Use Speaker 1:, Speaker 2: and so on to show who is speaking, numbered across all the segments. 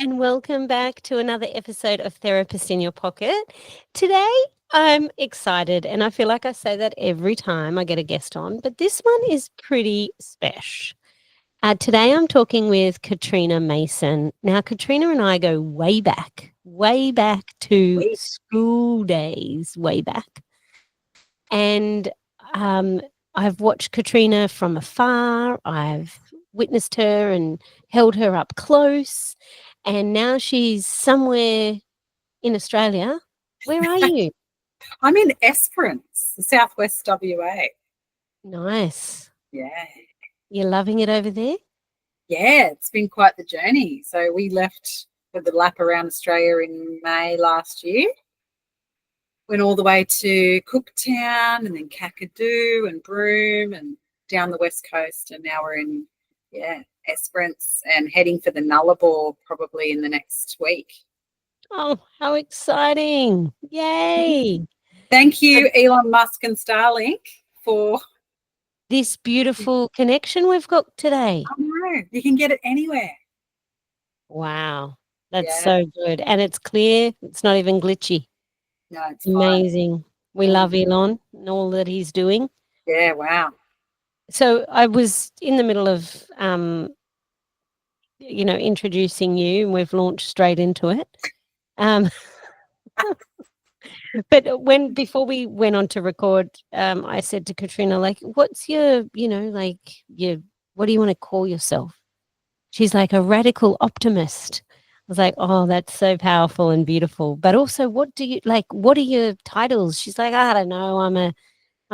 Speaker 1: and welcome back to another episode of Therapist in Your Pocket. Today, I'm excited, and I feel like I say that every time I get a guest on, but this one is pretty special. Today, I'm talking with Katrina Mason. Now, Katrina and I go way back to
Speaker 2: Wait,
Speaker 1: school days, way back. And um, I've watched Katrina from afar. I've witnessed her and held her up close. And now she's somewhere in Australia. Where are you?
Speaker 2: I'm in Esperance, southwest WA.
Speaker 1: Nice.
Speaker 2: Yeah.
Speaker 1: You're loving it over there?
Speaker 2: Yeah, it's been quite the journey. So we left with the lap around Australia in May last year. Went all the way to Cooktown and then Kakadu and Broome and down the west coast. And now we're in, Esperance and heading for the Nullarbor probably in the next week.
Speaker 1: Oh, how exciting. Yay.
Speaker 2: Thank you, Elon Musk and Starlink, for
Speaker 1: This beautiful connection we've got today.
Speaker 2: I know, you can get it anywhere.
Speaker 1: Wow. That's
Speaker 2: Yeah.
Speaker 1: so good. And it's clear. It's not even glitchy.
Speaker 2: No, it's fine.
Speaker 1: Amazing. We love Elon and all that he's doing.
Speaker 2: Yeah, wow.
Speaker 1: So I was in the middle of, introducing you, and we've launched straight into it. But before we went on to record, I said to Katrina, like, what's your, what do you want to call yourself? She's like, a radical optimist. I was like, oh, that's so powerful and beautiful. But also, what are your titles? She's like, I don't know. I'm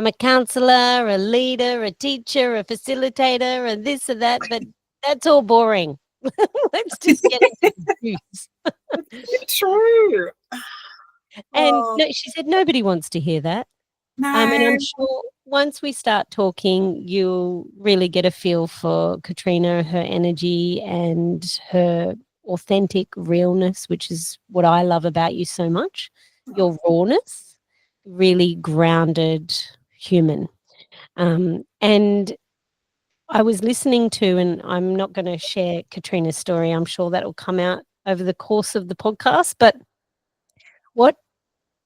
Speaker 1: a counselor, a leader, a teacher, a facilitator, and this or that, but that's all boring. Let's just get into the juice.
Speaker 2: True.
Speaker 1: And no, she said nobody wants to hear that.
Speaker 2: No.
Speaker 1: And I'm sure once we start talking, you'll really get a feel for Katrina, her energy and her authentic realness, which is what I love about you so much. Your rawness, really grounded human. And I was listening to, and I'm not going to share Katrina's story. I'm sure that will come out over the course of the podcast. But what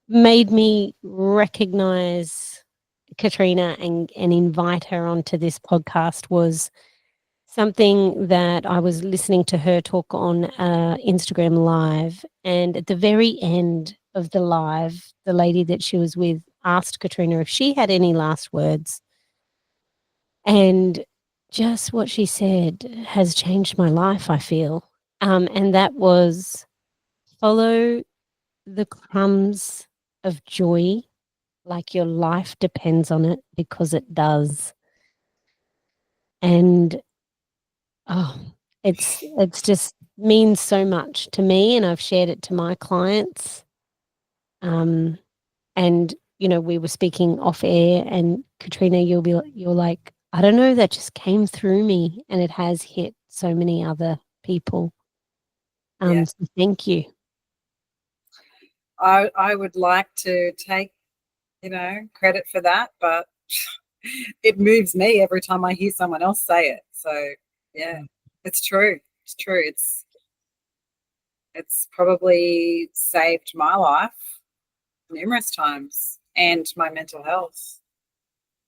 Speaker 1: made me recognize Katrina and invite her onto this podcast was something that I was listening to her talk on Instagram Live. And at the very end of the live, the lady that she was with asked Katrina if she had any last words. And just what she said has changed my life, I feel. And that was follow the crumbs of joy like your life depends on it, because it does. And it's just means so much to me, and I've shared it to my clients. And we were speaking off air, and Katrina, you're like, I don't know, that just came through me, and it has hit so many other people. So thank you.
Speaker 2: I would like to take, credit for that, but it moves me every time I hear someone else say it. So yeah, it's true. It's true. It's probably saved my life numerous times and my mental health.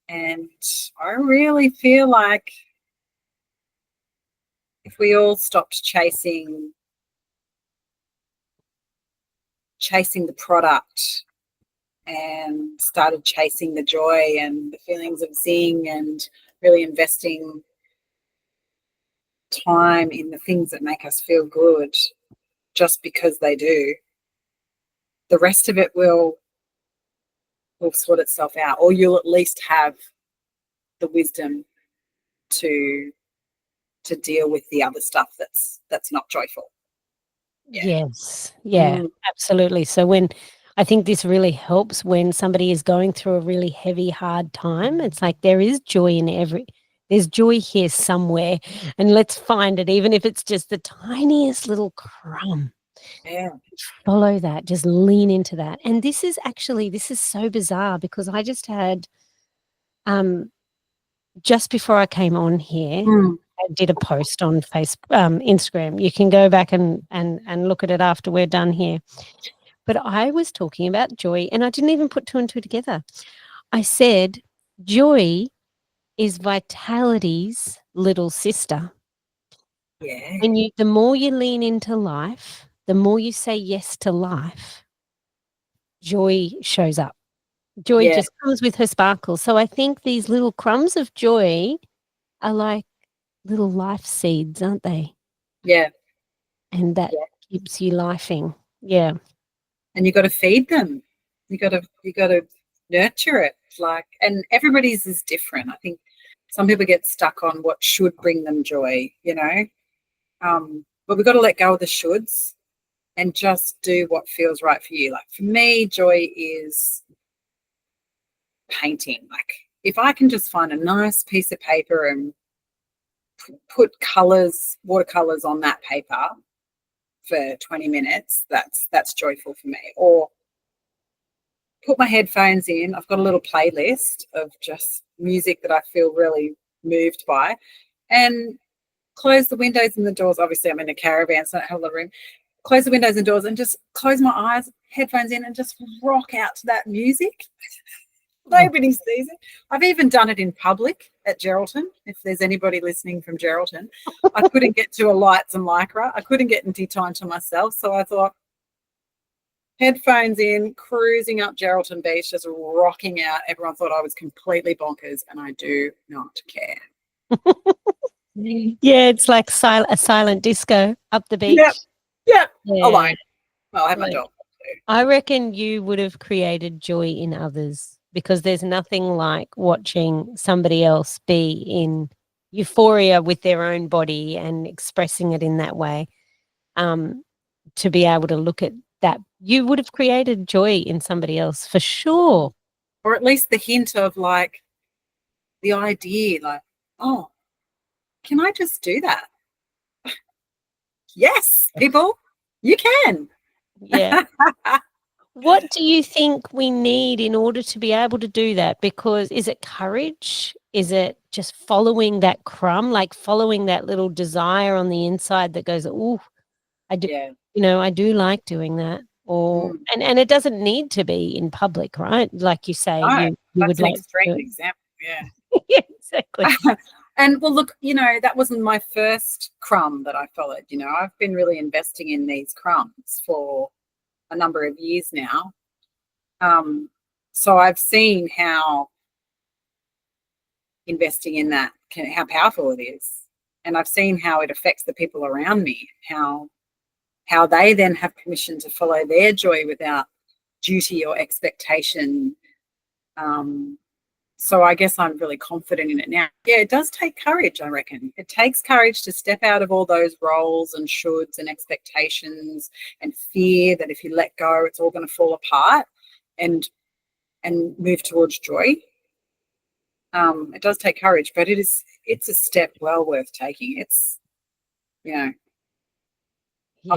Speaker 2: And I really feel like if we all stopped chasing the product and started chasing the joy and the feelings of seeing and really investing time in the things that make us feel good just because they do, the rest of it will sort itself out, or you'll at least have the wisdom to deal with the other stuff that's not joyful.
Speaker 1: Yes. Yeah, absolutely. So I think this really helps when somebody is going through a really heavy, hard time. It's like there is joy there's joy here somewhere, and let's find it, even if it's just the tiniest little crumb.
Speaker 2: Yeah.
Speaker 1: Follow that, just lean into that. And this is so bizarre, because I just had, just before I came on here, did a post on Instagram. You can go back and look at it after we're done here. But I was talking about joy, and I didn't even put two and two together. I said joy is vitality's little sister.
Speaker 2: Yeah.
Speaker 1: And the more you lean into life, the more you say yes to life, joy shows up. Joy
Speaker 2: Yeah.
Speaker 1: just comes with her sparkle. So I think these little crumbs of joy are like little life seeds, aren't they?
Speaker 2: Yeah.
Speaker 1: And that
Speaker 2: Yeah.
Speaker 1: keeps you lifing. Yeah.
Speaker 2: And you got to feed them. You got to nurture it. Like, and everybody's is different. I think some people get stuck on what should bring them joy, you know. But we've got to let go of the shoulds and just do what feels right for you. Like for me, joy is painting. Like if I can just find a nice piece of paper and put colors, watercolors on that paper for 20 minutes, that's joyful for me. Or put my headphones in. I've got a little playlist of just music that I feel really moved by, and close the windows and the doors. Obviously, I'm in a caravan, so I don't have a lot of room. Close the windows and doors and just close my eyes, headphones in, and just rock out to that music. Nobody sees it. I've even done it in public at Geraldton. If there's anybody listening from Geraldton, I couldn't get to a lights and lycra. I couldn't get any time to myself. So I thought, headphones in, cruising up Geraldton Beach, just rocking out. Everyone thought I was completely bonkers, and I do not care.
Speaker 1: Yeah, it's like a silent disco up the beach.
Speaker 2: Yep. Yep.
Speaker 1: Yeah.
Speaker 2: Alone. Well, I have my
Speaker 1: Yeah.
Speaker 2: dog.
Speaker 1: I reckon you would have created joy in others, because there's nothing like watching somebody else be in euphoria with their own body and expressing it in that way. To be able to look at that, you would have created joy in somebody else for sure.
Speaker 2: Or at least the hint of like the idea, like, oh, can I just do that? Yes, people, you can.
Speaker 1: Yeah. What do you think we need in order to be able to do that? Because is it courage? Is it just following that crumb, like following that little desire on the inside that goes, oh, I do,
Speaker 2: Yeah.
Speaker 1: I do like doing that. Or
Speaker 2: Mm.
Speaker 1: and it doesn't need to be in public, right? Like you say,
Speaker 2: No,
Speaker 1: you
Speaker 2: that's
Speaker 1: would
Speaker 2: an
Speaker 1: like to
Speaker 2: extreme
Speaker 1: do
Speaker 2: example. Yeah.
Speaker 1: it. Yeah, exactly.
Speaker 2: And well, look, that wasn't my first crumb that I followed. I've been really investing in these crumbs for a number of years now. So I've seen how investing in that how powerful it is. And I've seen how it affects the people around me, how they then have permission to follow their joy without duty or expectation. So I guess I'm really confident in it now. Yeah, it does take courage, I reckon. It takes courage to step out of all those roles and shoulds and expectations and fear that if you let go, it's all going to fall apart, and move towards joy. It does take courage, but it's a step well worth taking. It's, on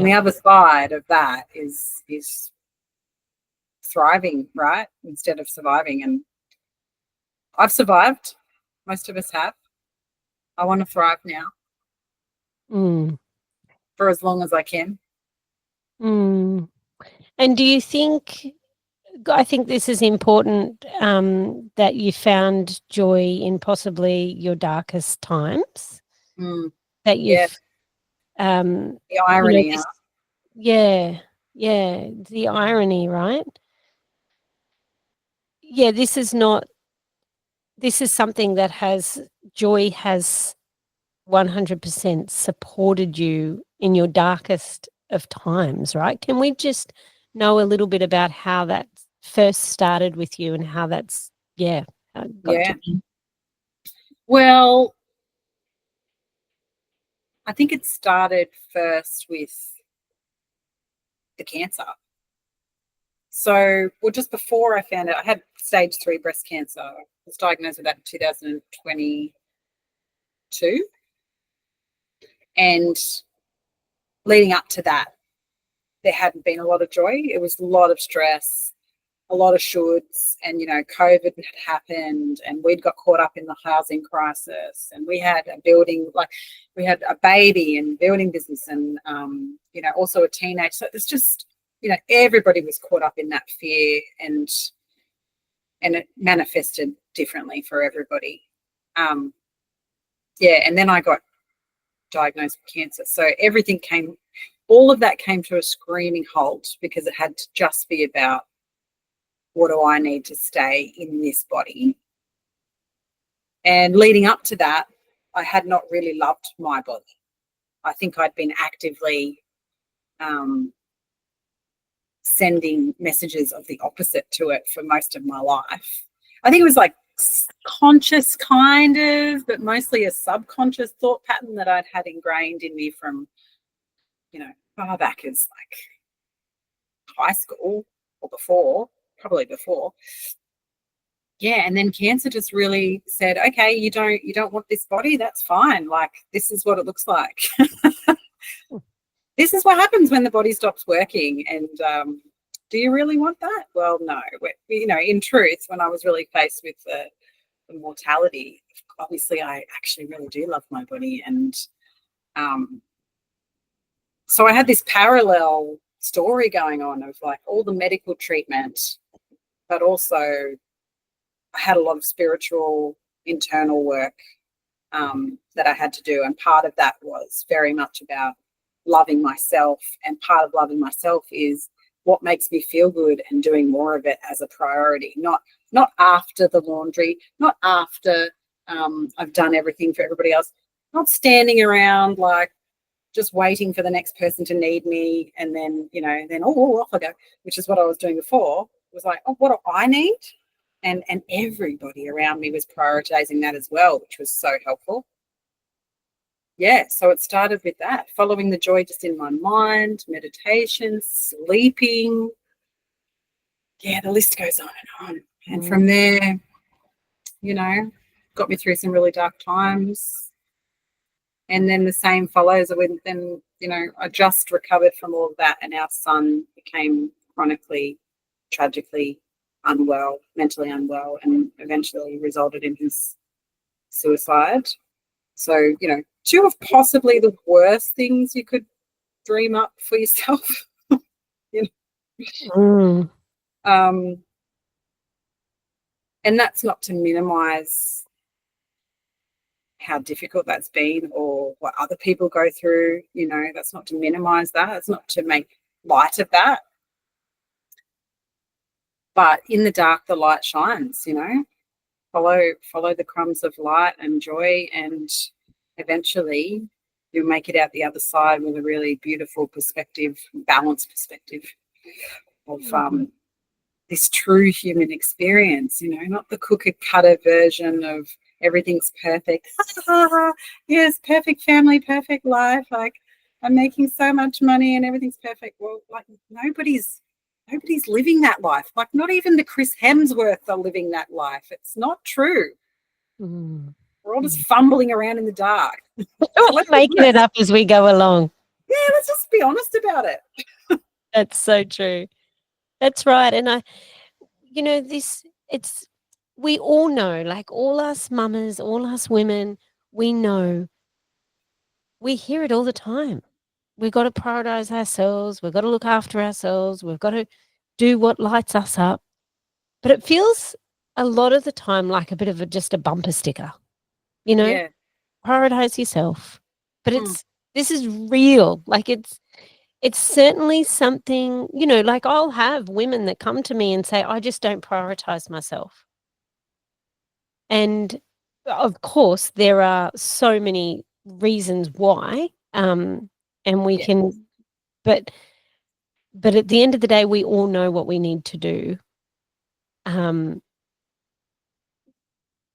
Speaker 2: the
Speaker 1: Yeah.
Speaker 2: other side of that is thriving, right? Instead of surviving. And I've survived. Most of us have. I want to thrive now
Speaker 1: Mm,
Speaker 2: for as long as I can.
Speaker 1: mm. And do you think, I think this is important, that you found joy in possibly your darkest times,
Speaker 2: Mm,
Speaker 1: that
Speaker 2: yeah,
Speaker 1: you've, um,
Speaker 2: the irony. Huh?
Speaker 1: yeah, yeah, the irony, right? Yeah, this is something that joy has 100% supported you in your darkest of times, right? Can we just know a little bit about how that first started with you and how that's, got to
Speaker 2: Yeah.
Speaker 1: be?
Speaker 2: Well, I think it started first with the cancer. So, well, just before I found it, I had stage 3 breast cancer. I was diagnosed with that in 2022. And leading up to that, there hadn't been a lot of joy. It was a lot of stress, a lot of shoulds, and COVID had happened, and we'd got caught up in the housing crisis, and we had a building, like we had a baby and building business, and also a teenage. So it's just everybody was caught up in that fear, and it manifested differently for everybody. And then I got diagnosed with cancer, so all of that came to a screaming halt, because it had to just be about, what do I need to stay in this body? And leading up to that, I had not really loved my body. I think I'd been actively sending messages of the opposite to it for most of my life. I think it was like conscious kind of, but mostly a subconscious thought pattern that I'd had ingrained in me from, far back as like high school or before. Probably before. Yeah, and then cancer just really said, okay, you don't want this body, that's fine. Like, this is what it looks like. This is what happens when the body stops working. And do you really want that? Well, no. In truth, when I was really faced with the mortality, obviously I actually really do love my body. And so I had this parallel story going on of like all the medical treatment, but also I had a lot of spiritual internal work that I had to do. And part of that was very much about loving myself. And part of loving myself is what makes me feel good, and doing more of it as a priority, not after the laundry, not after I've done everything for everybody else, not standing around like just waiting for the next person to need me, and then off I go, which is what I was doing before. It was like, oh, what do I need? And everybody around me was prioritizing that as well, which was so helpful. Yeah, so it started with that, following the joy just in my mind, meditation, sleeping. Yeah, the list goes on and on. And from there, got me through some really dark times. And then the same follows with then, I just recovered from all of that, and our son became chronically, tragically unwell, mentally unwell, and eventually resulted in his suicide. So, two of possibly the worst things you could dream up for yourself. And that's not to minimize how difficult that's been or what other people go through. That's not to minimize that. It's not to make light of that. But in the dark, the light shines, follow the crumbs of light and joy, and eventually you'll make it out the other side with a really beautiful perspective, balanced perspective of this true human experience, not the cookie cutter version of everything's perfect. Yes, perfect family, perfect life. Like, I'm making so much money and everything's perfect. Well, like nobody's living that life. Like, not even the Chris Hemsworth are living that life. It's not true. We're all just fumbling around in the dark.
Speaker 1: We're making it up as we go along.
Speaker 2: Yeah, let's just be honest about it.
Speaker 1: That's so true. That's right. And we all know, like all us mamas, all us women, we know, we hear it all the time. We've got to prioritize ourselves. We've got to look after ourselves. We've got to do what lights us up. But it feels a lot of the time like a bit of just a bumper sticker,
Speaker 2: Yeah.
Speaker 1: Prioritize yourself. But this is real. Like it's certainly something, like I'll have women that come to me and say, I just don't prioritize myself. And of course, there are so many reasons why, and we can, but at the end of the day, we all know what we need to do.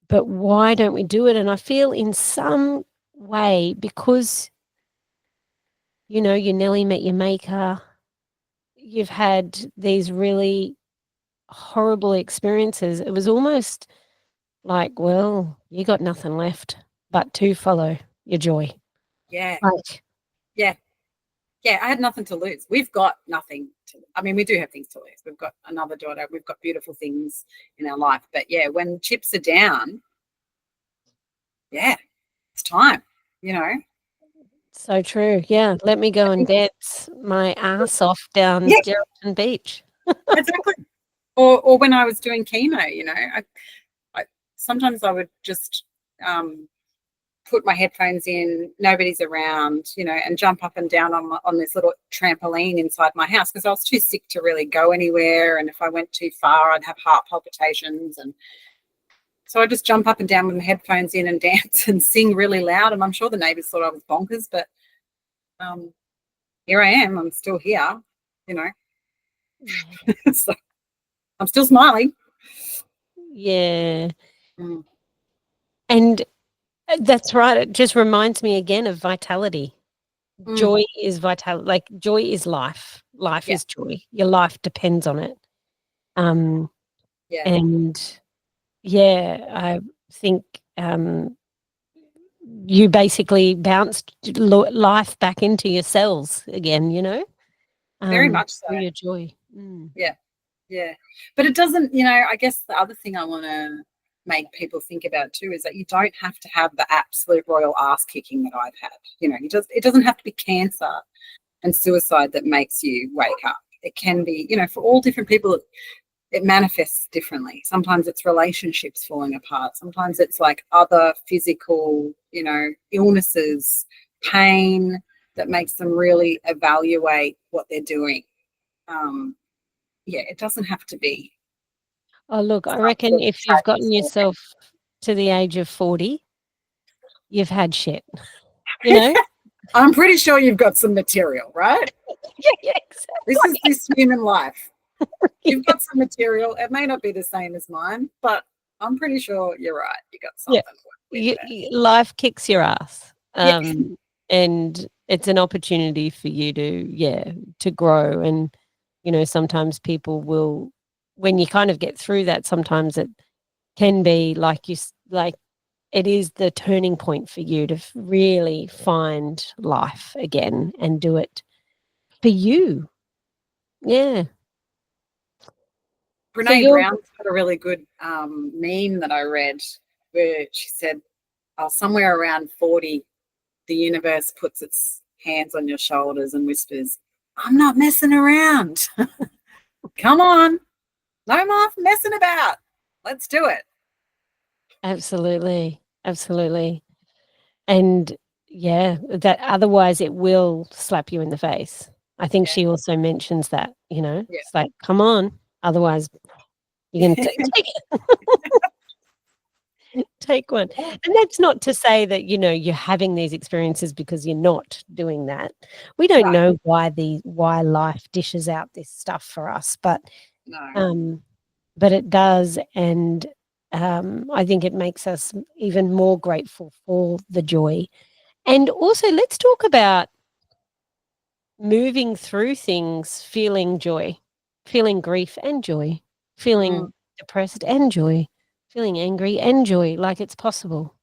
Speaker 1: But why don't we do it? And I feel in some way, because, you nearly met your maker, you've had these really horrible experiences. It was almost like, well, you got nothing left but to follow your joy.
Speaker 2: Yeah.
Speaker 1: Like,
Speaker 2: yeah. yeah, I had nothing to lose. We've got nothing to, I mean, we do have things to lose. We've got another daughter. We've got beautiful things in our life. But yeah, when chips are down, yeah, it's time, you know.
Speaker 1: So true. Yeah. Let me go
Speaker 2: I
Speaker 1: and
Speaker 2: think,
Speaker 1: dance my ass off down
Speaker 2: yeah,
Speaker 1: Geraldton Beach.
Speaker 2: exactly. Or when I was doing chemo, you know, I sometimes I would just put my headphones in, nobody's around, you know, and jump up and down on this little trampoline inside my house because I was too sick to really go anywhere. And if I went too far, I'd have heart palpitations. And so I just jump up and down with my headphones in and dance and sing really loud. And I'm sure the neighbours thought I was bonkers, but um, here I am. I'm still here, you know.
Speaker 1: Yeah.
Speaker 2: So I'm still smiling.
Speaker 1: Yeah.
Speaker 2: Mm.
Speaker 1: And that's right. It just reminds me again of vitality.
Speaker 2: Mm.
Speaker 1: Joy is vitality. Like joy is life. Life
Speaker 2: Yeah,
Speaker 1: is joy. Your life depends on it. Um,
Speaker 2: yeah,
Speaker 1: and yeah, I think you basically bounced life back into your cells again,
Speaker 2: very much so.
Speaker 1: through your joy. Mm.
Speaker 2: Yeah. Yeah. But it doesn't, you know, I guess the other thing I want to make people think about too is that you don't have to have the absolute royal ass kicking that I've had. You know, it doesn't have to be cancer and suicide that makes you wake up. It can be, you know, for all different people, it manifests differently. Sometimes it's relationships falling apart. Sometimes it's like other physical, you know, illnesses, pain that makes them really evaluate what they're doing. Um, yeah, it doesn't have to be
Speaker 1: Oh, look, I
Speaker 2: some
Speaker 1: reckon
Speaker 2: sort of
Speaker 1: if you've
Speaker 2: tragic
Speaker 1: gotten
Speaker 2: story.
Speaker 1: yourself to the age of 40, you've had shit, you know?
Speaker 2: I'm pretty sure you've got some material, right?
Speaker 1: Yeah,
Speaker 2: This is this human life.
Speaker 1: exactly.
Speaker 2: You've got some material. It may not be the same as mine, but I'm pretty sure you're right. You got
Speaker 1: Yeah.
Speaker 2: something to work with there.
Speaker 1: Life kicks your ass.
Speaker 2: Yeah,
Speaker 1: And it's an opportunity for you to, yeah, to grow. And, sometimes people will, when you kind of get through that, sometimes it can be like like it is the turning point for you to really find life again and do it for you. Yeah. So
Speaker 2: Brene
Speaker 1: you're,
Speaker 2: Brown's got a really good meme that I read where she said, oh, somewhere around 40, the universe puts its hands on your shoulders and whispers, I'm not messing around. Come on. No more messing about. Let's do it.
Speaker 1: absolutely, absolutely. And yeah, that otherwise it will slap you in the face. I think
Speaker 2: Yeah.
Speaker 1: she also mentions that,
Speaker 2: Yeah.
Speaker 1: it's like, come on, otherwise you can take one. And that's not to say that, you're having these experiences because you're not doing that. We don't
Speaker 2: No,
Speaker 1: know why life dishes out this stuff for us,
Speaker 2: no.
Speaker 1: um, but it does. And I think it makes us even more grateful for the joy. And also, let's talk about moving through things, feeling joy, feeling grief and joy,
Speaker 2: Mm,
Speaker 1: feeling depressed and joy, feeling angry and joy, like it's possible.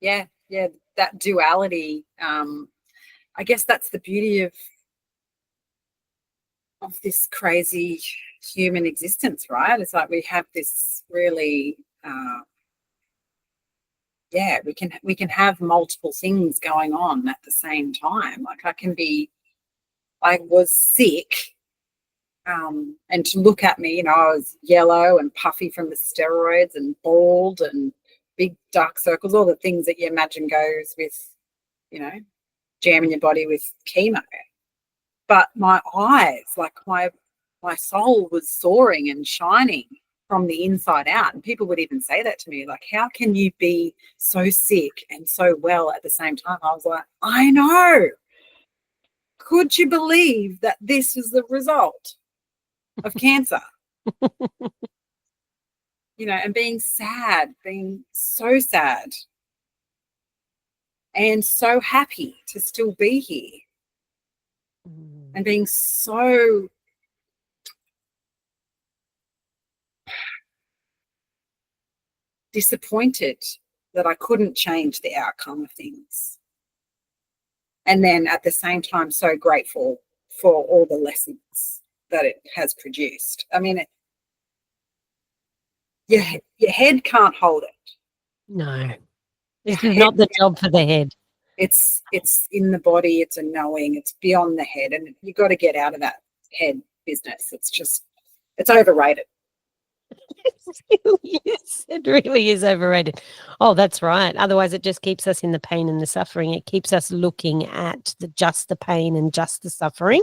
Speaker 2: yeah, yeah. That duality. I guess that's the beauty of this crazy human existence, right? It's like we have this really yeah, we can have multiple things going on at the same time. Like I was sick. And to look at me, I was yellow and puffy from the steroids and bald and big dark circles, all the things that you imagine goes with, you know, jamming your body with chemo. But my eyes, like my soul was soaring and shining from the inside out. And people would even say that to me, like, how can you be so sick and so well at the same time? I was like, I know. Could you believe that this is the result of cancer? And being sad, being so sad and so happy to still be here
Speaker 1: Mm.
Speaker 2: and being so disappointed that I couldn't change the outcome of things. And then at the same time, so grateful for all the lessons that it has produced. I mean, your head can't hold it.
Speaker 1: No,
Speaker 2: Your
Speaker 1: this is
Speaker 2: head,
Speaker 1: not the job for the head.
Speaker 2: it's in the body. It's a knowing. It's beyond the head, and you got to get out of that head business. It's overrated.
Speaker 1: It really is overrated. Oh, that's right. Otherwise, it just keeps us in the pain and the suffering. It keeps us looking at just the pain and just the suffering,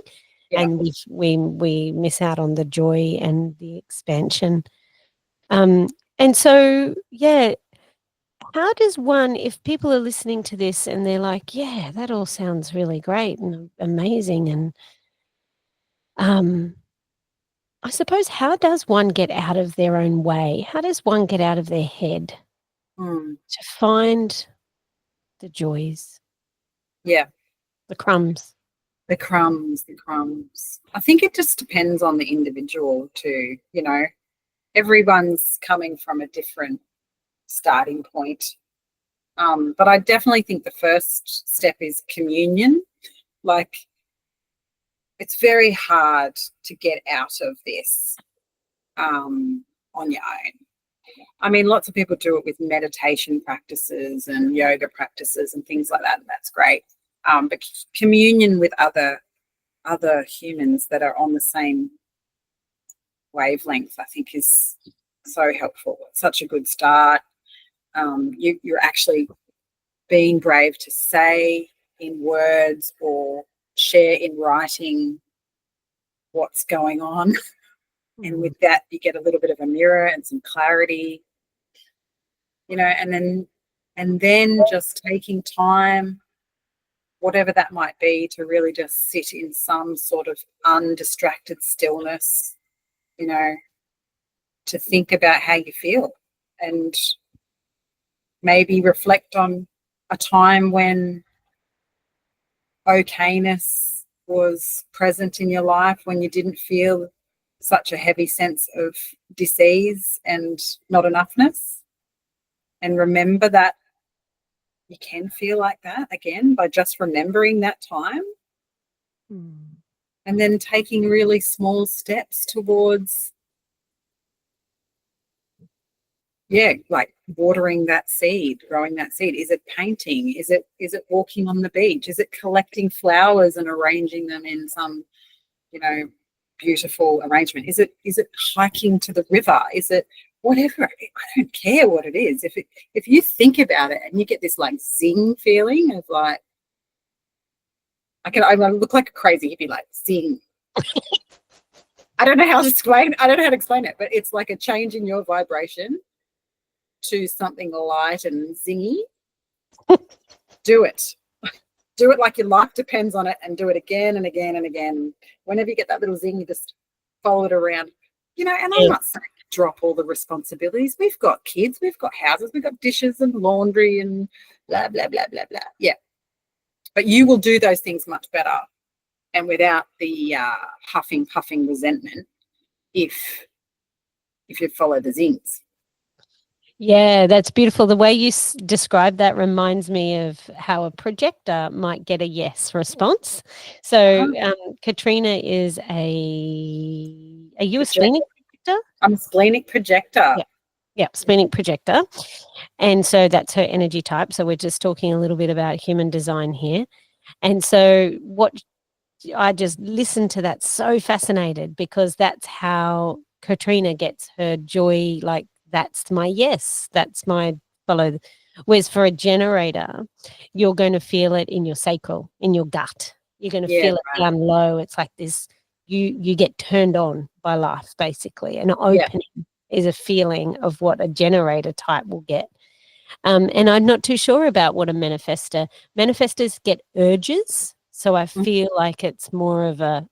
Speaker 2: Yeah.
Speaker 1: and we miss out on the joy and the expansion. And so, yeah, how does one, if people are listening to this and they're like, yeah, that all sounds really great and amazing, and I suppose, how does one get out of their own way? How does one get out of their head
Speaker 2: Mm.
Speaker 1: to find the joys,
Speaker 2: Yeah.
Speaker 1: the crumbs?
Speaker 2: The crumbs. I think it just depends on the individual too. Everyone's coming from a different starting point. But I definitely think the first step is communion. Like, it's very hard to get out of this on your own. I mean, lots of people do it with meditation practices and yoga practices and things like that, and that's great. But communion with other humans that are on the same wavelength, I think, is so helpful. It's such a good start. You're actually being brave to say in words or share in writing what's going on. And with that, you get a little bit of a mirror and some clarity, and then just taking time, whatever that might be, to really just sit in some sort of undistracted stillness, to think about how you feel, and maybe reflect on a time when okayness was present in your life, when you didn't feel such a heavy sense of dis-ease and not enoughness. And remember that you can feel like that again by just remembering that time. And then taking really small steps towards, like watering that seed, growing that seed. Is it painting? Is it walking on the beach? Is it collecting flowers and arranging them in some, beautiful arrangement? Is it hiking to the river? Is it whatever? I don't care what it is. If you think about it and you get this like zing feeling of like, I look like a crazy hippie, like zing. I don't know how to explain it, but it's like a change in your vibration to something light and zingy. Do it. Do it like your life depends on it, and do it again and again and again. Whenever you get that little zing, you just follow it around. And I'm not saying drop all the responsibilities. We've got kids, we've got houses, we've got dishes and laundry and blah, blah, blah, blah, blah. Yeah. But you will do those things much better and without the huffing, puffing resentment if you follow the zings.
Speaker 1: Yeah, that's beautiful. The way you describe that reminds me of how a projector might get a yes response. So, Katrina is are you a splenic projector?
Speaker 2: I'm a splenic projector.
Speaker 1: Yeah, splenic projector. And so that's her energy type. So we're just talking a little bit about human design here. And so what I just listened to that, so fascinated, because that's how Katrina gets her joy. Like, that's my yes, that's my follow. Whereas for a generator, you're going to feel it in your sacral, in your gut. You're going to feel it down low. It's like this, you get turned on by life, basically. An opening is a feeling of what a generator type will get. And I'm not too sure about what a manifester. Manifestors get urges. So I feel like it's more of a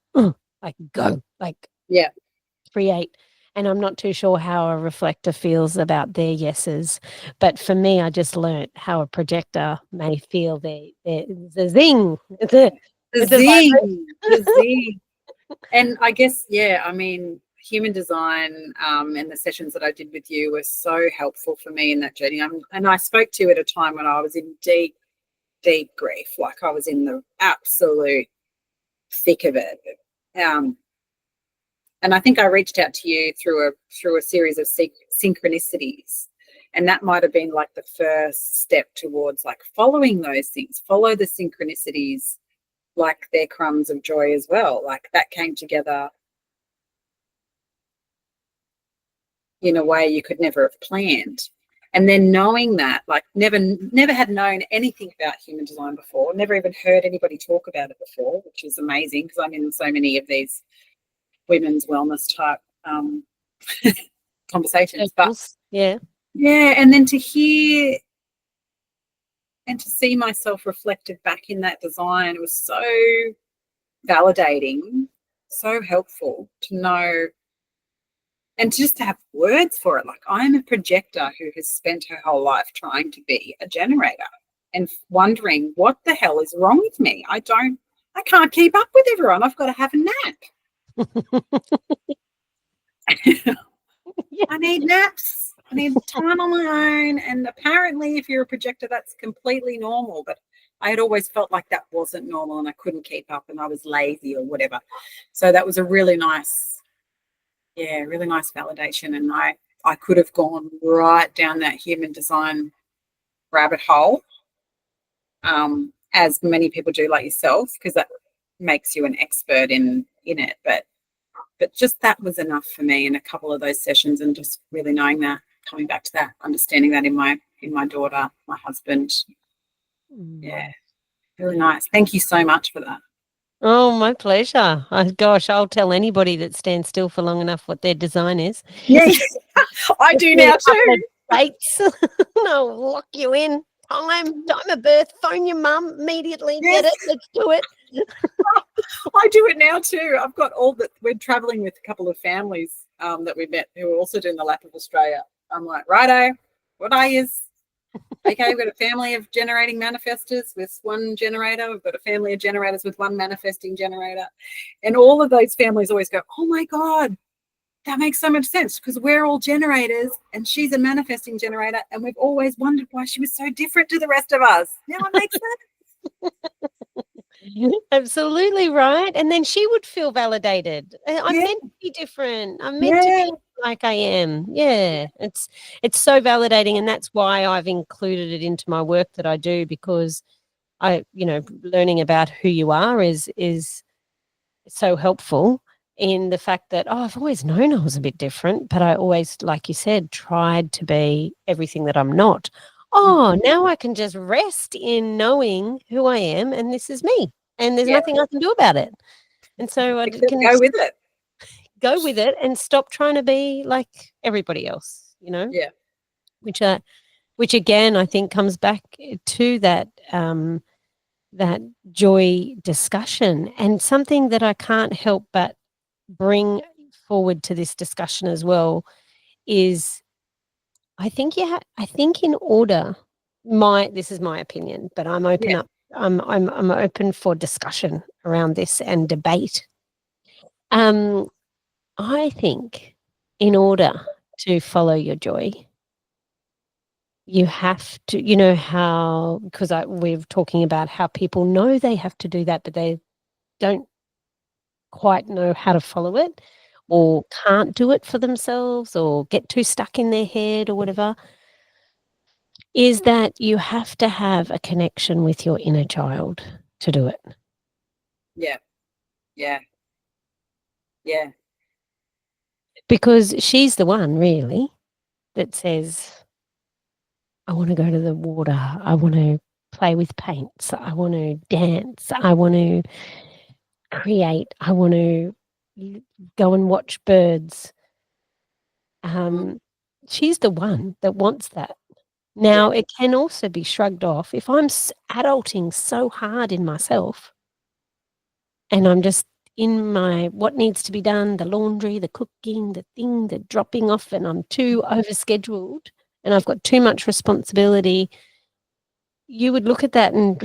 Speaker 1: like go, like create. And I'm not too sure how a reflector feels about their yeses. But for me, I just learnt how a projector may feel the zing.
Speaker 2: The zing. And I guess, I mean, human design and the sessions that I did with you were so helpful for me in that journey. And I spoke to you at a time when I was in deep deep grief. Like I was in the absolute thick of it. And I think I reached out to you through a series of synchronicities. And that might have been like the first step towards like following those things, follow the synchronicities like they're crumbs of joy as well. Like that came together in a way you could never have planned. And then knowing that, like never had known anything about human design before, never even heard anybody talk about it before, which is amazing because I'm in so many of these women's wellness type conversations. But
Speaker 1: yeah,
Speaker 2: and then to hear and to see myself reflected back in that design, it was so validating, so helpful to know and just to have words for it. Like I'm a projector who has spent her whole life trying to be a generator and wondering what the hell is wrong with me. I can't keep up with everyone. I've got to have a nap. I need naps. I need time on my own. And apparently if you're a projector, that's completely normal. But I had always felt like that wasn't normal and I couldn't keep up and I was lazy or whatever. So that was a really nice validation. And I could have gone right down that human design rabbit hole, as many people do like yourself, because that makes you an expert in it. But just that was enough for me in a couple of those sessions, and just really knowing that, coming back to that, understanding that in my daughter, my husband. Yeah, really nice. Thank you so much for that.
Speaker 1: Oh, my pleasure. Gosh, I'll tell anybody that stands still for long enough what their design is.
Speaker 2: Yeah, I do now too.
Speaker 1: Dates. I'll lock you in. Time of birth. Phone your mum immediately.
Speaker 2: Yes.
Speaker 1: Get it. Let's do it.
Speaker 2: I do it now too. I've got all that. We're traveling with a couple of families that we met who are also doing the lap of Australia. I'm like, righto, what are yous? Okay, we've got a family of generating manifestors with one generator. We've got a family of generators with one manifesting generator. And all of those families always go, oh my God, that makes so much sense, because we're all generators and she's a manifesting generator. And we've always wondered why she was so different to the rest of us. Now it makes sense.
Speaker 1: Absolutely right. And then she would feel validated. I'm meant to be different. I'm meant to be like I am. Yeah. It's so validating, and that's why I've included it into my work that I do, because learning about who you are is so helpful in the fact that I've always known I was a bit different, but I always, like you said, tried to be everything that I'm not. Oh, now I can just rest in knowing who I am, and this is me, and there's nothing I can do about it. And so I can
Speaker 2: go with it.
Speaker 1: Go with it and stop trying to be like everybody else,
Speaker 2: Yeah.
Speaker 1: Which again, I think comes back to that that joy discussion, and something that I can't help but bring forward to this discussion as well is, I think in order, this is my opinion, but I'm open up. I'm open for discussion around this and debate. I think in order to follow your joy, you have to, how, because we're talking about how people know they have to do that, but they don't quite know how to follow it, or can't do it for themselves, or get too stuck in their head or whatever, is that you have to have a connection with your inner child to do it.
Speaker 2: Yeah. Yeah. Yeah.
Speaker 1: Because she's the one really that says, I want to go to the water, I want to play with paints, I want to dance, I want to create, I want to go and watch birds. She's the one that wants that. Now, it can also be shrugged off if I'm adulting so hard in myself and I'm just in my what needs to be done, the laundry, the cooking, the dropping off, and I'm too overscheduled and I've got too much responsibility. You would look at that and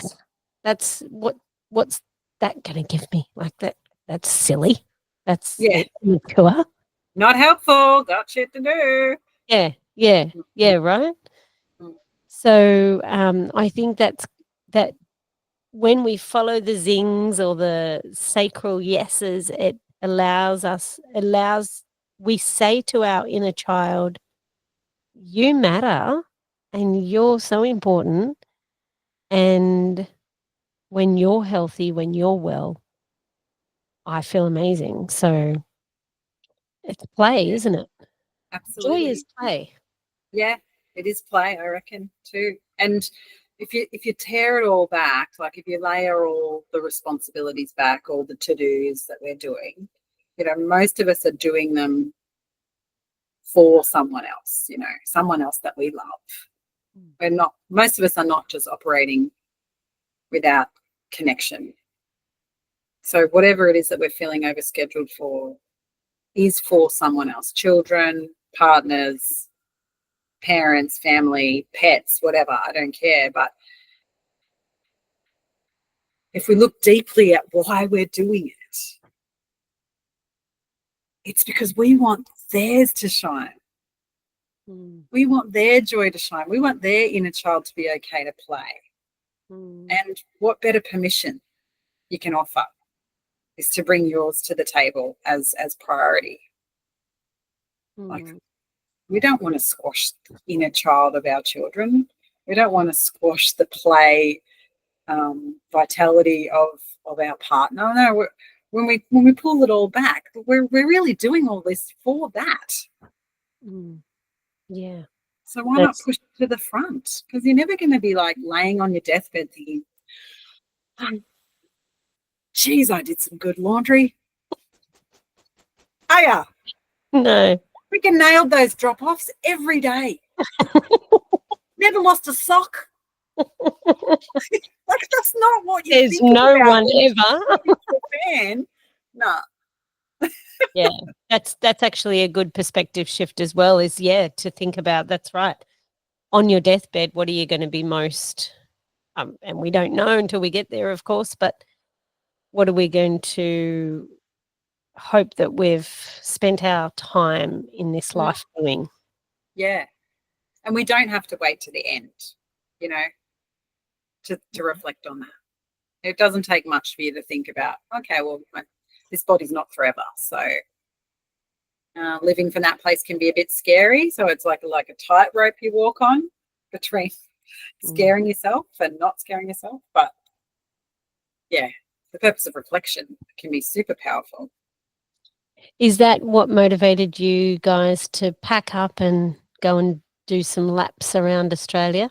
Speaker 1: that's what's that going to give me? Like that's silly. That's immature.
Speaker 2: Not helpful. Got shit to do.
Speaker 1: Yeah, right? So I think that when we follow the zings or the sacral yeses, it allows we say to our inner child, you matter and you're so important. And when you're healthy, when you're well, I feel amazing. So it's play, isn't it? Joy is
Speaker 2: Absolutely.
Speaker 1: play.
Speaker 2: Yeah, it is play, I reckon, too. And if you tear it all back, like if you layer all the responsibilities back, all the to-dos that we're doing, most of us are doing them for someone else, someone else that we love. Most of us are not just operating without connection. So whatever it is that we're feeling overscheduled for is for someone else, children, partners, parents, family, pets, whatever, I don't care. But if we look deeply at why we're doing it, it's because we want theirs to shine. We want their joy to shine. We want their inner child to be okay to play. And what better permission you can offer is to bring yours to the table as priority. Like, we don't want to squash the inner child of our children. We don't want to squash the play vitality of our partner. No, when we pull it all back, we're really doing all this for that.
Speaker 1: Yeah.
Speaker 2: So why not push it to the front? Because you're never going to be like laying on your deathbed thinking, geez, I did some good laundry. Oh, yeah.
Speaker 1: No.
Speaker 2: Freaking nailed those drop-offs every day. Never lost a sock. Like, that's not what you
Speaker 1: There's
Speaker 2: think
Speaker 1: no
Speaker 2: about
Speaker 1: one ever.
Speaker 2: fan. No.
Speaker 1: Yeah, that's actually a good perspective shift as well, is to think about, that's right. On your deathbed, what are you going to be most and we don't know until we get there, of course, but what are we going to hope that we've spent our time in this life doing?
Speaker 2: Yeah. And we don't have to wait to the end, to reflect on that. It doesn't take much for you to think about, okay, well, this body's not forever. So living from that place can be a bit scary. So it's like a tightrope you walk on between scaring yourself and not scaring yourself. But yeah, the purpose of reflection can be super powerful.
Speaker 1: Is that what motivated you guys to pack up and go and do some laps around Australia?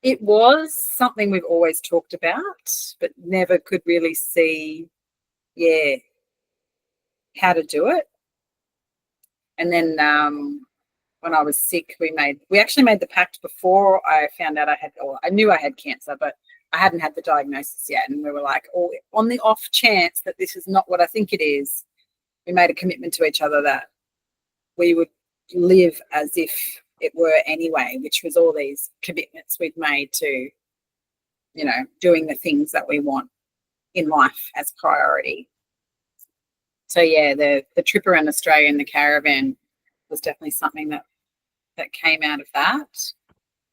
Speaker 2: It was something we've always talked about, but never could really see, how to do it. And then when I was sick, we actually made the pact before I found out I knew I had cancer, but I hadn't had the diagnosis yet. And we were like, on the off chance that this is not what I think it is, we made a commitment to each other that we would live as if it were anyway, which was all these commitments we've made to, doing the things that we want in life as priority. So yeah, the trip around Australia in the caravan was definitely something that came out of that.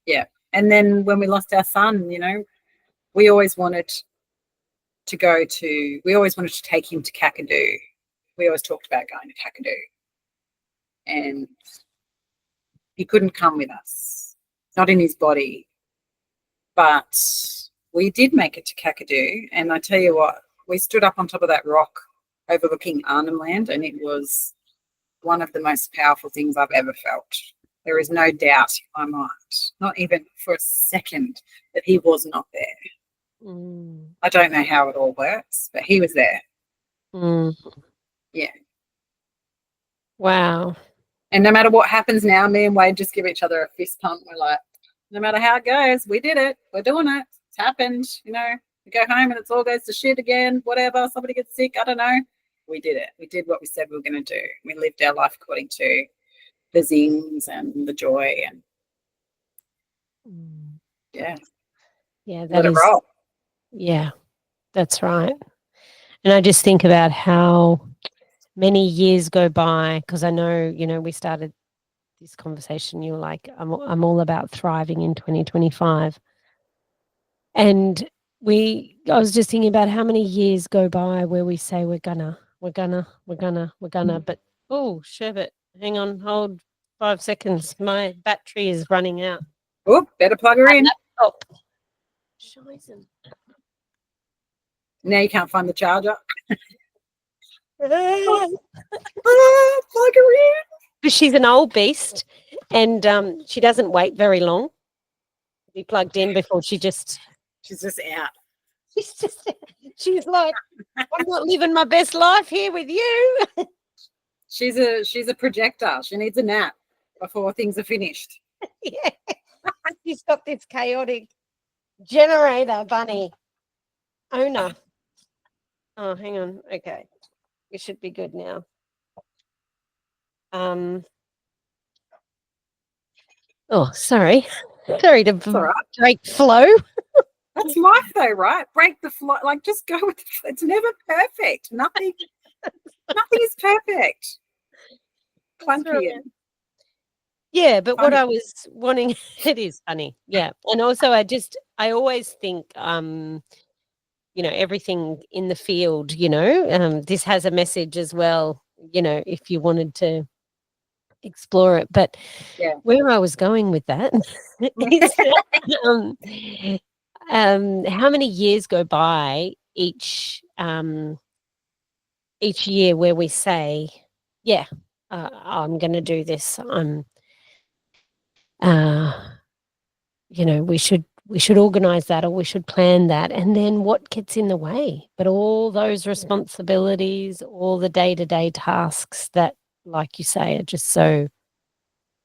Speaker 2: Yeah. And then when we lost our son, we always wanted to take him to Kakadu. We always talked about going to Kakadu. And he couldn't come with us, not in his body. But we did make it to Kakadu. And I tell you what, we stood up on top of that rock overlooking Arnhem Land, and it was one of the most powerful things I've ever felt. There is no doubt in my mind, not even for a second, that he was not there. I don't know how it all works, but he was there. Yeah.
Speaker 1: Wow.
Speaker 2: And no matter what happens now, me and Wade just give each other a fist pump. We're like, no matter how it goes, we did it. We're doing it. It's happened. We go home and it all goes to shit again, whatever. Somebody gets sick. I don't know. We did it. We did what we said we were going to do. We lived our life according to the zings and the joy, and
Speaker 1: yeah,
Speaker 2: let it roll.
Speaker 1: Yeah, that's right. And I just think about how many years go by, because I know, we started this conversation, you were like, I'm all about thriving in 2025. And I was just thinking about how many years go by where we say we're gonna, but oh, sherbet, hang on, hold 5 seconds. My battery is running out.
Speaker 2: Oh, better plug her in.
Speaker 1: Laptop. Scheiße.
Speaker 2: Now you can't find the charger.
Speaker 1: Ah.
Speaker 2: Plug her in.
Speaker 1: But she's an old beast, and she doesn't wait very long to be plugged in before
Speaker 2: She's just out.
Speaker 1: She's like, I'm not living my best life here with you.
Speaker 2: She's a projector. She needs a nap before things are finished.
Speaker 1: Yeah. She's got this chaotic generator bunny owner. Oh, hang on. Okay. We should be good now. Oh, sorry. Sorry to break flow.
Speaker 2: That's life though, right? Break the flow. Like, just go with it's never perfect. Nothing is perfect. Clunky.
Speaker 1: Yeah, but
Speaker 2: Funny.
Speaker 1: what I was wanting, it is funny. Yeah. And also I always think everything in the field, this has a message as well, if you wanted to explore it. But
Speaker 2: yeah,
Speaker 1: where I was going with that is how many years go by each year where we say, yeah, I'm going to do this. We should organize that, or we should plan that. And then what gets in the way? But all those responsibilities, all the day-to-day tasks that, like you say, are just so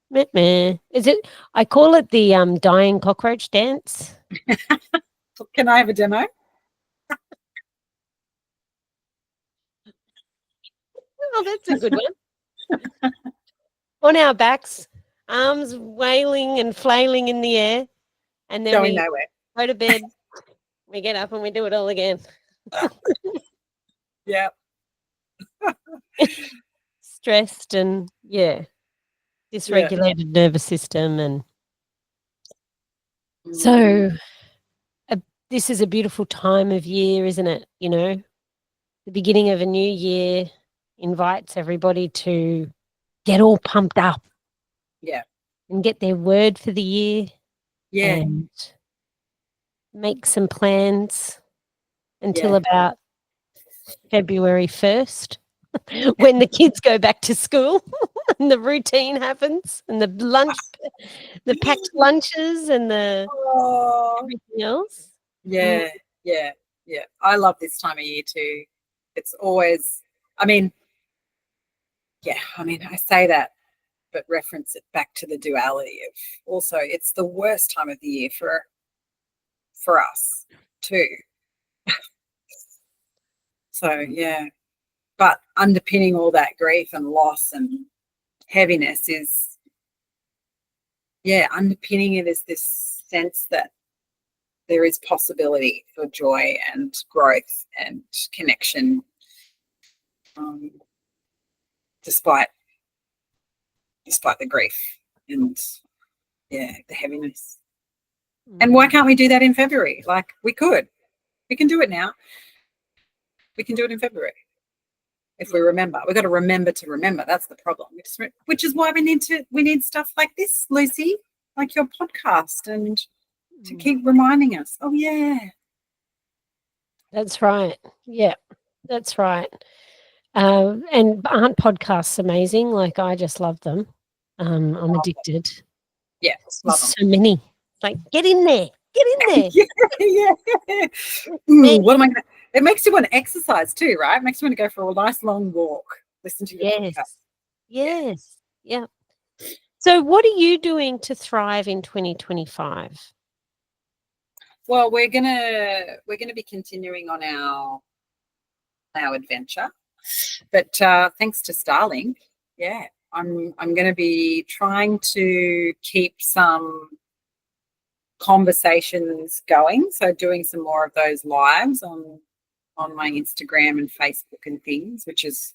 Speaker 1: meh. Is it? I call it the dying cockroach dance.
Speaker 2: Can I have a demo?
Speaker 1: Oh, that's a good one. On our backs, arms wailing and flailing in the air, and then
Speaker 2: Going
Speaker 1: we
Speaker 2: nowhere.
Speaker 1: go to bed. We get up and we do it all again.
Speaker 2: Yeah.
Speaker 1: Stressed and dysregulated nervous system, and so this is a beautiful time of year, isn't it? The beginning of a new year invites everybody to get all pumped up.
Speaker 2: Yeah.
Speaker 1: And get their word for the year.
Speaker 2: Yeah.
Speaker 1: And make some plans until about February 1st when the kids go back to school and the routine happens and the packed lunches and everything else.
Speaker 2: Yeah. I love this time of year too. It's always, I say that, but reference it back to the duality of also it's the worst time of the year for us too. So yeah, but underpinning all that grief and loss and heaviness is, underpinning it is this sense that there is possibility for joy and growth and connection, despite the grief and the heaviness. And why can't we do that in February? Like, we can do it now. We can do it in February if we remember. We've got to remember to remember. That's the problem. Which is why we need stuff like this, Lucy, like your podcast, and to keep reminding us. Oh yeah,
Speaker 1: that's right. Yeah, that's right. And aren't podcasts amazing? Like, I just love them. I'm addicted.
Speaker 2: Yeah, love them.
Speaker 1: So many. Like, get in there.
Speaker 2: yeah. Ooh, what am I going to? It makes you want to exercise too, right? It makes you want to go for a nice long walk. Listen to your podcast.
Speaker 1: Yes. Yeah. So, what are you doing to thrive in 2025?
Speaker 2: Well, we're gonna be continuing on our adventure, but thanks to Starlink, I'm going to be trying to keep some conversations going. So doing some more of those lives on my Instagram and Facebook and things, which is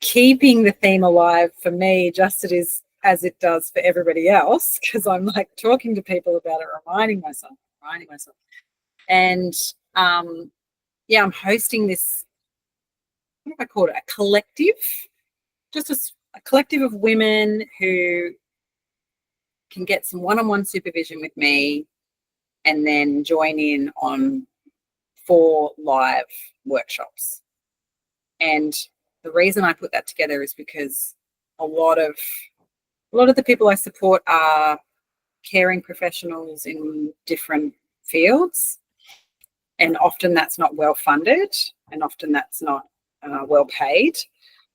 Speaker 2: keeping the theme alive for me, just as as it does for everybody else, because I'm like talking to people about it, reminding myself. And yeah, I'm hosting this, what have I called it? A collective, just a collective of women who can get some one-on-one supervision with me and then join in on 4 live workshops. And the reason I put that together is because a lot of the people I support are caring professionals in different fields, and often that's not well funded, and often that's not well paid.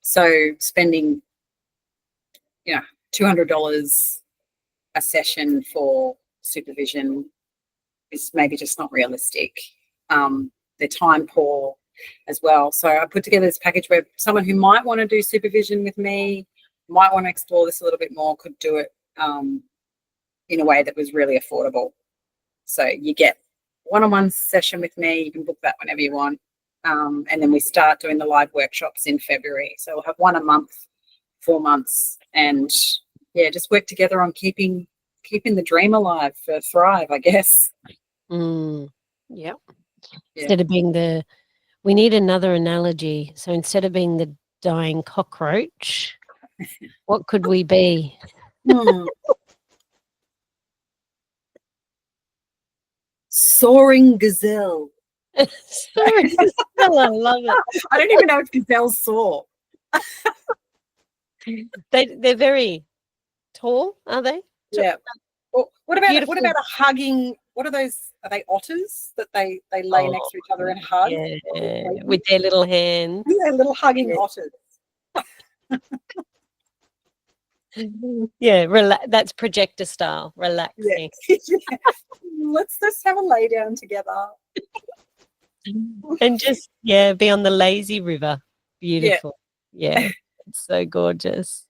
Speaker 2: So spending, $200 a session for supervision is maybe just not realistic. They're time poor as well. So I put together this package where someone who might want to do supervision with me, might want to explore this a little bit more, could do it in a way that was really affordable. So you get one-on-one session with me. You can book that whenever you want. And then we start doing the live workshops in February. So we'll have 1 a month, 4 months, and yeah, just work together on keeping the dream alive for Thrive, I guess.
Speaker 1: Yeah. Instead of being we need another analogy. So instead of being the dying cockroach, what could we be?
Speaker 2: Soaring gazelle.
Speaker 1: Soaring gazelle, I love it.
Speaker 2: I don't even know if gazelles soar.
Speaker 1: They're very tall, are they?
Speaker 2: Yeah. Well, what about
Speaker 1: Beautiful.
Speaker 2: a hugging? What are those? Are they otters that they lay next to each other and hug?
Speaker 1: Yeah, with their little hands.
Speaker 2: They're little hugging otters.
Speaker 1: Yeah, that's projector style, relaxing.
Speaker 2: Yeah. Let's just have a lay down together.
Speaker 1: And just, be on the lazy river. Beautiful. Yeah, it's so gorgeous.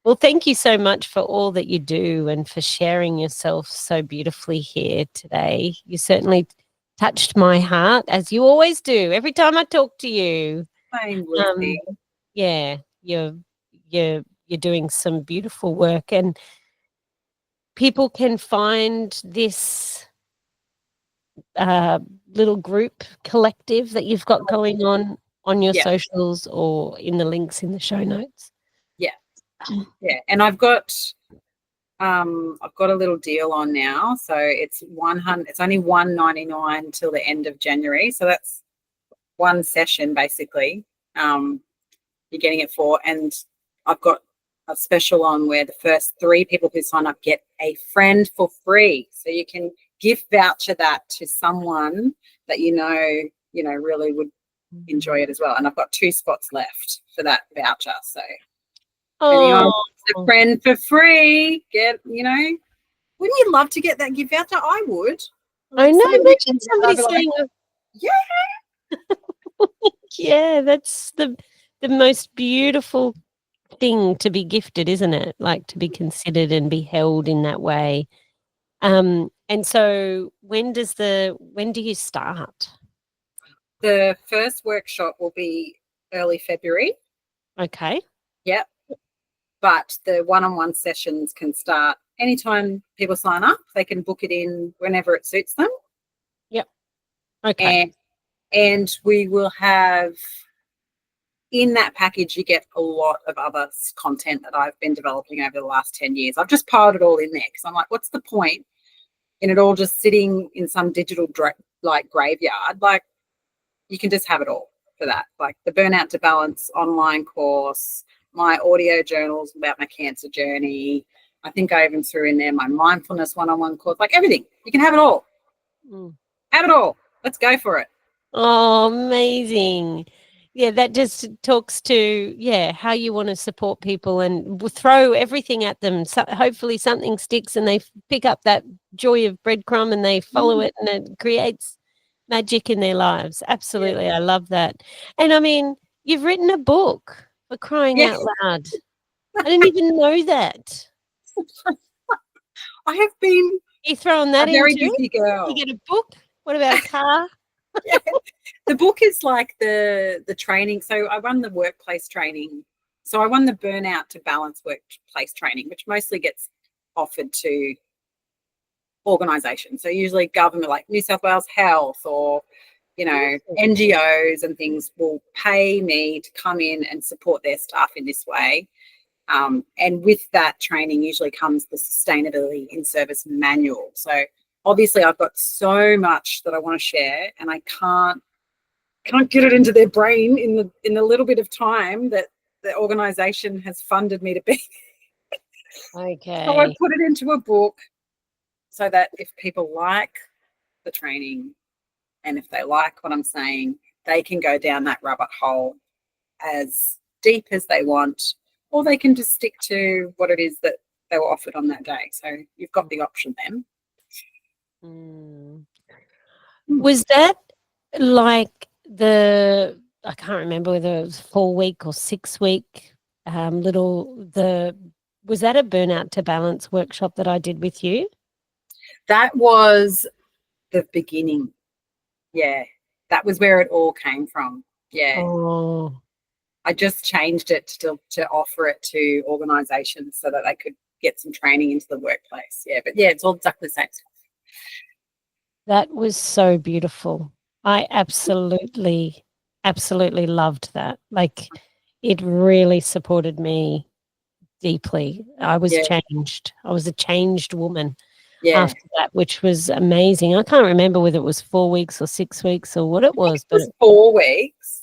Speaker 1: Well, thank you so much for all that you do and for sharing yourself so beautifully here today. You certainly touched my heart, as you always do, every time I talk to you. Yeah, you're doing some beautiful work, and people can find this little group collective that you've got going on your socials or in the links in the show notes.
Speaker 2: And I've got a little deal on now, so it's only $199 till the end of January, so that's one session basically. You're getting it for, and I've got a special on where the first 3 people who sign up get a friend for free, so you can gift voucher that to someone that really would enjoy it as well. And I've got 2 spots left for that voucher, so anyone a friend for free, wouldn't you love to get that gift voucher? I would.
Speaker 1: I know. Imagine somebody saying, yeah, that's the most beautiful thing to be gifted, isn't it? Like, to be considered and be held in that way. And so when do you start?
Speaker 2: The first workshop will be early February.
Speaker 1: Okay.
Speaker 2: Yep. But the one-on-one sessions can start anytime people sign up. They can book it in whenever it suits them.
Speaker 1: Yep. Okay.
Speaker 2: And we will have, in that package, you get a lot of other content that I've been developing over the last 10 years. I've just piled it all in there because I'm like, what's the point in it all just sitting in some digital graveyard? Like, you can just have it all for that. Like the Burnout to Balance online course, my audio journals about my cancer journey. I think I even threw in there my mindfulness one-on-one course, like everything. You can have it all. Have it all. Let's go for it.
Speaker 1: Oh, amazing. Yeah, that just talks to, how you want to support people and throw everything at them. So hopefully something sticks and they pick up that joy of breadcrumb and they follow it, and it creates magic in their lives. Absolutely. I love that. And I mean, you've written a book, for crying out loud. I didn't even know that.
Speaker 2: I have been
Speaker 1: you throwing that
Speaker 2: a very
Speaker 1: into
Speaker 2: busy girl.
Speaker 1: You get a book? What about a car?
Speaker 2: The book is like the training. So I run the workplace training So I won the Burnout to Balance Workplace training, which mostly gets offered to organisations. So usually government, like New South Wales Health, or NGOs and things will pay me to come in and support their staff in this way. And with that training usually comes the Sustainability in Service Manual. So obviously I've got so much that I want to share, and I can't get it into their brain in the little bit of time that the organisation has funded me to be.
Speaker 1: Okay.
Speaker 2: So I put it into a book so that if people like the training and if they like what I'm saying, they can go down that rabbit hole as deep as they want, or they can just stick to what it is that they were offered on that day. So you've got the option then.
Speaker 1: Was that like I can't remember whether it was 4-week or 6-week was that a Burnout to Balance workshop that I did with you?
Speaker 2: That was the beginning. Yeah. That was where it all came from. Yeah.
Speaker 1: Oh.
Speaker 2: I just changed it to offer it to organisations so that they could get some training into the workplace. Yeah. But yeah, it's all exactly the same stuff.
Speaker 1: That was so beautiful. I absolutely loved that. Like, it really supported me deeply. I was changed. I was a changed woman after that, which was amazing. I can't remember whether it was 4 weeks or 6 weeks or what it was, but
Speaker 2: it was 4 weeks.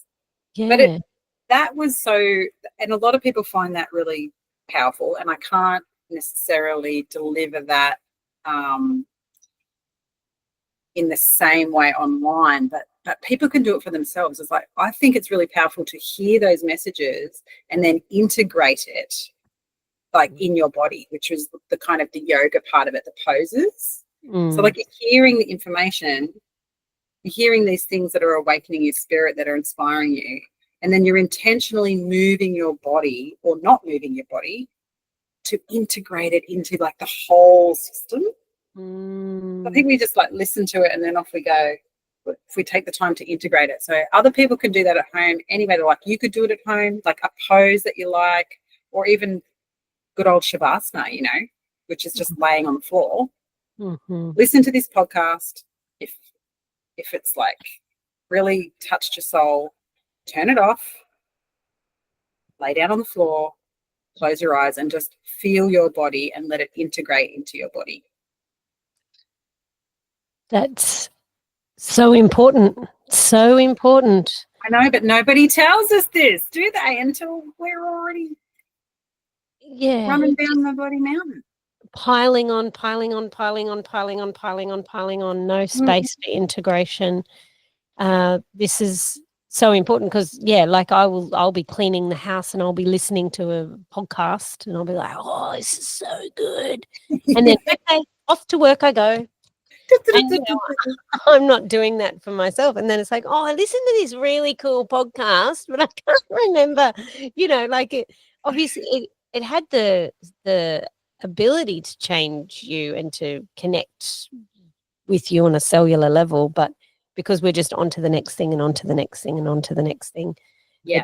Speaker 1: Yeah.
Speaker 2: But that was so, and a lot of people find that really powerful, and I can't necessarily deliver that in the same way online, but people can do it for themselves. It's like, I think it's really powerful to hear those messages and then integrate it like in your body, which was the kind of the yoga part of it, the poses. So like, you're hearing the information, you're hearing these things that are awakening your spirit, that are inspiring you, and then you're intentionally moving your body or not moving your body to integrate it into like the whole system. I think we just like listen to it and then off we go, if we take the time to integrate it. So other people can do that at home anyway. Like, you could do it at home, like a pose that you like, or even good old Shavasana, which is just laying on the floor. Listen to this podcast. If it's like really touched your soul, turn it off, lay down on the floor, close your eyes, and just feel your body and let it integrate into your body.
Speaker 1: That's so important. So important.
Speaker 2: I know, but nobody tells us this, do they? Until we're already running down the bloody mountain.
Speaker 1: Piling on, no space for integration. This is so important because, like I'll be cleaning the house and I'll be listening to a podcast and I'll be like, oh, this is so good. And then, okay, off to work I go. And I'm not doing that for myself. And then it's like, oh, I listened to this really cool podcast, but I can't remember, like obviously it had the ability to change you and to connect with you on a cellular level, but because we're just on to the next thing and on to the next thing and on to the next thing, you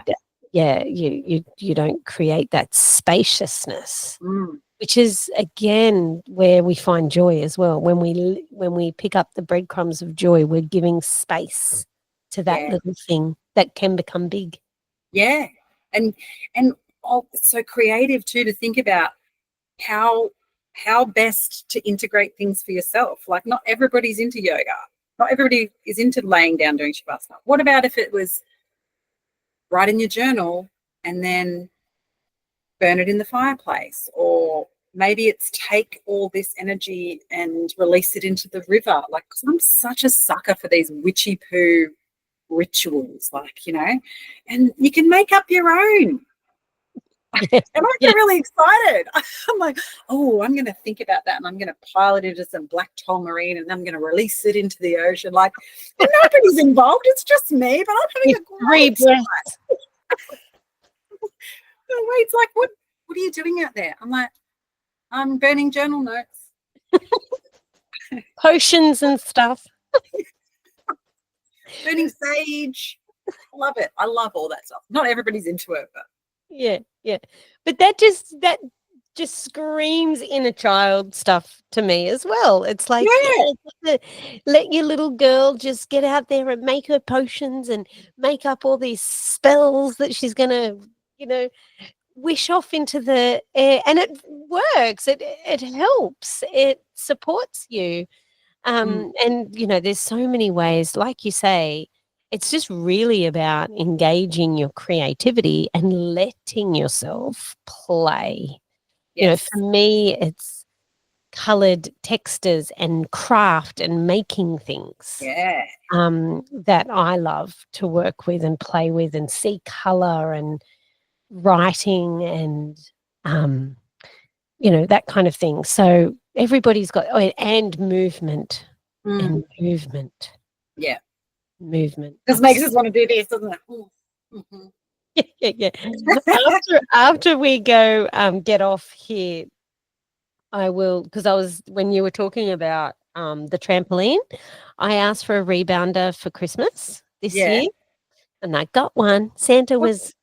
Speaker 1: don't create that spaciousness, which is again where we find joy as well. When we pick up the breadcrumbs of joy, we're giving space to that little thing that can become big.
Speaker 2: Yeah, and it's so creative too, to think about how best to integrate things for yourself. Like, not everybody's into yoga. Not everybody is into laying down doing Shavasana. What about if it was write in your journal and then burn it in the fireplace? Or maybe it's take all this energy and release it into the river. Like, 'cause I'm such a sucker for these witchy poo rituals, like, and you can make up your own. And I get really excited. I'm like, oh, I'm going to think about that and I'm going to pile it into some black tourmaline and I'm going to release it into the ocean. Like, and nobody's involved. It's just me, but I'm having a great time. It's like, what are you doing out there? I'm like, I'm burning journal notes.
Speaker 1: Potions and stuff.
Speaker 2: Burning sage. I love it. I love all that stuff. Not everybody's into it, but
Speaker 1: Yeah, yeah. But that just screams inner child stuff to me as well. It's like, yeah,
Speaker 2: Yeah.
Speaker 1: let your little girl just get out there and make her potions and make up all these spells that she's gonna, you know, wish off into the air, and it works. It helps. It supports you.
Speaker 2: Mm,
Speaker 1: And there's so many ways, like you say, it's just really about engaging your creativity and letting yourself play. For
Speaker 2: yes.
Speaker 1: me, it's colored textures and craft and making things
Speaker 2: Yeah.
Speaker 1: that I love to work with and play with and see color and writing and um, that kind of thing. So everybody's got and movement
Speaker 2: Mm,
Speaker 1: and movement.
Speaker 2: yeah.
Speaker 1: Movement.
Speaker 2: Just makes us want to do this, doesn't it? Mm-hmm.
Speaker 1: Yeah, yeah. After we go get off here, I will, because I was when you were talking about the trampoline, I asked for a rebounder for Christmas this
Speaker 2: Yeah.
Speaker 1: year, and I got one. Santa
Speaker 2: What,
Speaker 1: was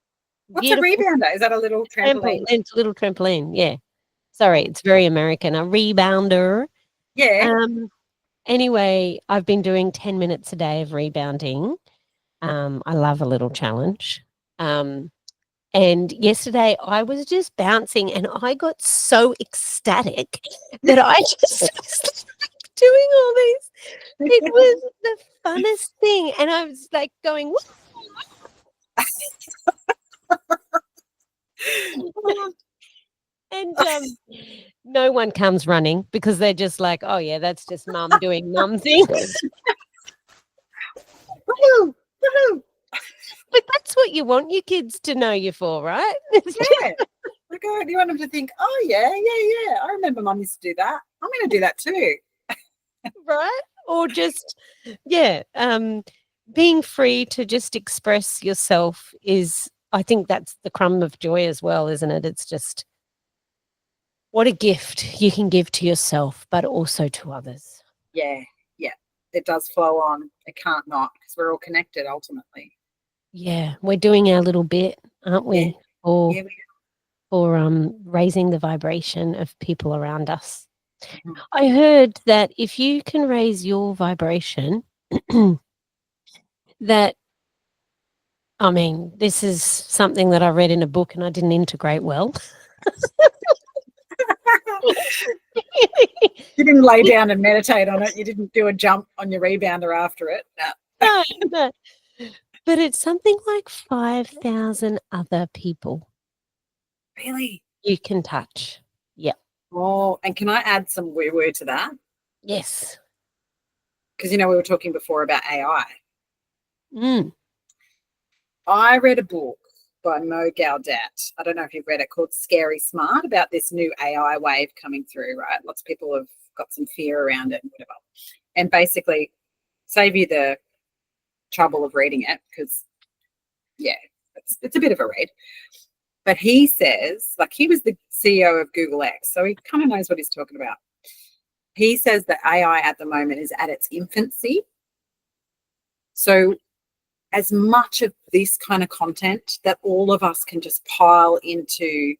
Speaker 2: what's a
Speaker 1: beautiful.
Speaker 2: rebounder? Is that a little trampoline?
Speaker 1: It's a little trampoline. Yeah. Sorry,
Speaker 2: Oh,
Speaker 1: it's very American. A rebounder.
Speaker 2: yeah.
Speaker 1: Um. Anyway, I've been doing 10 minutes a day of rebounding. I love a little challenge. Um, And yesterday I was just bouncing and I got so ecstatic that I just was like doing all these. It was the funnest thing. And I was like going, "Woo." And no one comes running because they're just like, oh, yeah, that's just mum doing mum things.
Speaker 2: Woohoo! Woohoo!
Speaker 1: But that's what you want your kids to know you for, right? It's just
Speaker 2: Yeah. Like, oh, you want them to think, oh, yeah, yeah, yeah. I remember mum used to do that. I'm going to do that too.
Speaker 1: right. Or just, yeah, being free to just express yourself is, I think that's the crumb of joy as well, isn't it? It's just what a gift you can give to yourself, but also to others.
Speaker 2: Yeah. Yeah. It does flow on. It can't not because we're all connected ultimately.
Speaker 1: Yeah, we're doing our little bit, aren't
Speaker 2: Yeah.
Speaker 1: we? For
Speaker 2: Yeah.
Speaker 1: raising the vibration of people around us.
Speaker 2: Mhm.
Speaker 1: I heard that if you can raise your vibration, that I mean, this is something that I read in a book and I didn't integrate well.
Speaker 2: You didn't lay down and meditate on it. You didn't do a jump on your rebounder after it. No.
Speaker 1: No, no. But it's something like 5,000 other people
Speaker 2: Really?
Speaker 1: you can touch. Yeah.
Speaker 2: Oh, and can I add some woo woo to that?
Speaker 1: Yes.
Speaker 2: Because, we were talking before about AI.
Speaker 1: Mm.
Speaker 2: I read a book by Mo Gaudet. I don't know if you've read it, called Scary Smart, about this new AI wave coming through, right? Lots of people have got some fear around it and whatever. And basically, save you the trouble of reading it because, yeah, it's a bit of a read. But he says, like, he was the CEO of Google X, so he kind of knows what he's talking about. He says that AI at the moment is at its infancy. So as much of this kind of content that all of us can just pile into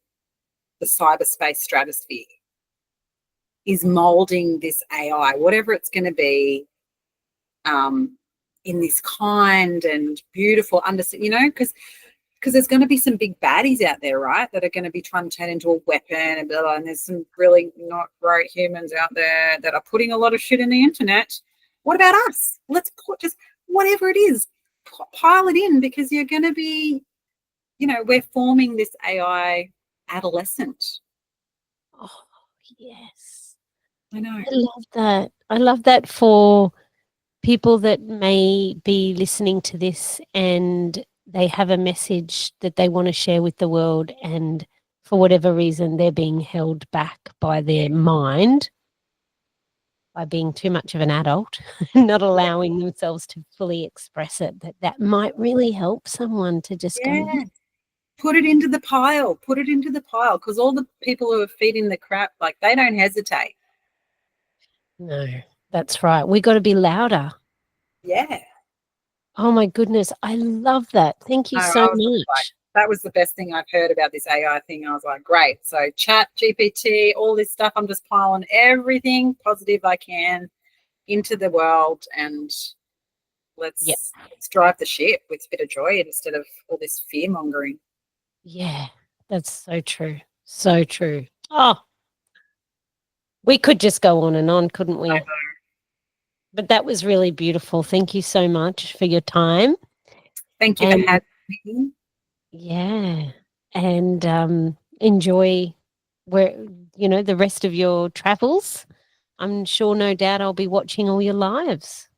Speaker 2: the cyberspace stratosphere is molding this AI, whatever it's going to be, in this kind and beautiful, because there's going to be some big baddies out there, right, that are going to be trying to turn into a weapon and blah, blah, and there's some really not great humans out there that are putting a lot of shit in the internet. What about us? Let's put just whatever it is, pile it in, because you're going to be, we're forming this AI adolescent.
Speaker 1: Oh, yes.
Speaker 2: I know.
Speaker 1: I love that. I love that for people that may be listening to this and they have a message that they want to share with the world, and for whatever reason they're being held back by their mind, by being too much of an adult, not
Speaker 2: Yeah.
Speaker 1: allowing themselves to fully express it, that might really help someone to just go,
Speaker 2: Yeah. Put it into the pile. Put it into the pile, because all the people who are feeding the crap, like, they don't hesitate.
Speaker 1: no, that's right. We got to be louder.
Speaker 2: Yeah.
Speaker 1: Oh my goodness. I love that. Thank you
Speaker 2: No,
Speaker 1: so
Speaker 2: I was like,
Speaker 1: much.
Speaker 2: that was the best thing I've heard about this AI thing. I was like, great. So chat, GPT, all this stuff, I'm just piling everything positive I can into the world, and
Speaker 1: Yeah.
Speaker 2: let's drive the ship with a bit of joy instead of all this fear mongering.
Speaker 1: Yeah. That's so true. So true. Oh, we could just go on, couldn't we? But that was really beautiful. Thank you so much for your time.
Speaker 2: Thank you for
Speaker 1: And
Speaker 2: having me.
Speaker 1: yeah, and enjoy where the rest of your travels. I'm sure, no doubt, I'll be watching all your lives.